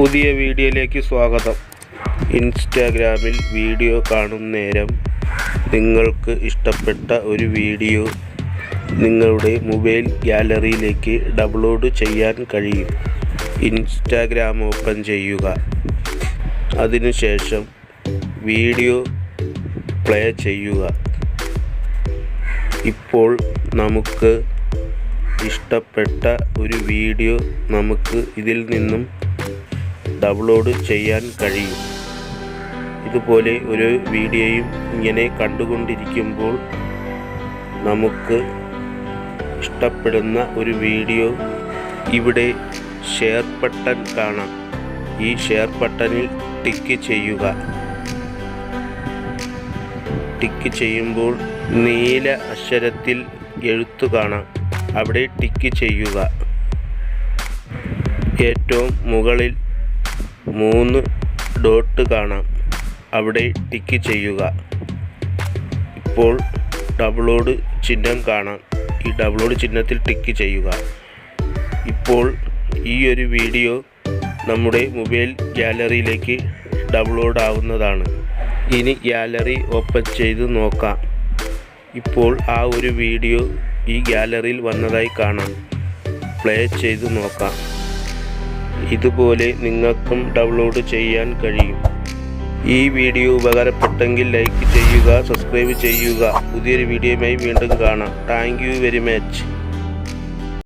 പുതിയ വീഡിയോയിലേക്ക് സ്വാഗതം. ഇൻസ്റ്റാഗ്രാമിൽ വീഡിയോ കാണുന്നേരം നിങ്ങൾക്ക് ഇഷ്ടപ്പെട്ട ഒരു വീഡിയോ നിങ്ങളുടെ മൊബൈൽ ഗാലറിയിലേക്ക് ഡൗൺലോഡ് ചെയ്യാൻ കഴിയും. ഇൻസ്റ്റാഗ്രാം ഓപ്പൺ ചെയ്യുക. അതിനുശേഷം വീഡിയോ പ്ലേ ചെയ്യുക. ഇപ്പോൾ നമുക്ക് ഇഷ്ടപ്പെട്ട ഒരു വീഡിയോ നമുക്ക് ഇതിൽ നിന്നും ഡൗൺലോഡ് ചെയ്യാൻ കഴിയും. ഇതുപോലെ ഒരു വീഡിയോയും ഇങ്ങനെ കണ്ടുകൊണ്ടിരിക്കുമ്പോൾ നമുക്ക് ഇഷ്ടപ്പെടുന്ന ഒരു വീഡിയോ ഇവിടെ ഷെയർ ബട്ടൺ കാണാം. ഈ ഷെയർ ബട്ടണിൽ ടിക്ക് ചെയ്യുക. ടിക്ക് ചെയ്യുമ്പോൾ നീല അക്ഷരത്തിൽ എഴുത്ത് കാണാം. അവിടെ ടിക്ക് ചെയ്യുക. ഏറ്റവും മുകളിൽ 3 ഡോട്ട് കാണാം. അവിടെ ടിക്ക് ചെയ്യുക. ഇപ്പോൾ ഡൗൺലോഡ് ചിഹ്നം കാണാം. ഈ ഡൗൺലോഡ് ചിഹ്നത്തിൽ ടിക്ക് ചെയ്യുക. ഇപ്പോൾ ഈ ഒരു വീഡിയോ നമ്മുടെ മൊബൈൽ ഗാലറിയിലേക്ക് ഡൗൺലോഡ് ആവുന്നതാണ്. ഇനി ഗാലറി ഓപ്പൺ ചെയ്ത് നോക്കാം. ഇപ്പോൾ ആ ഒരു വീഡിയോ ഈ ഗാലറിയിൽ വന്നതായി കാണാം. പ്ലേ ചെയ്ത് നോക്കാം. ഇതുപോലെ നിങ്ങൾക്കും ഡൗൺലോഡ് ചെയ്യാൻ കഴിയും. ഈ വീഡിയോ ഉപകാരപ്പെട്ടെങ്കിൽ ലൈക്ക് ചെയ്യുക, സബ്സ്ക്രൈബ് ചെയ്യുക. പുതിയൊരു വീഡിയോയുമായി വീണ്ടും കാണാം. Thank you very much.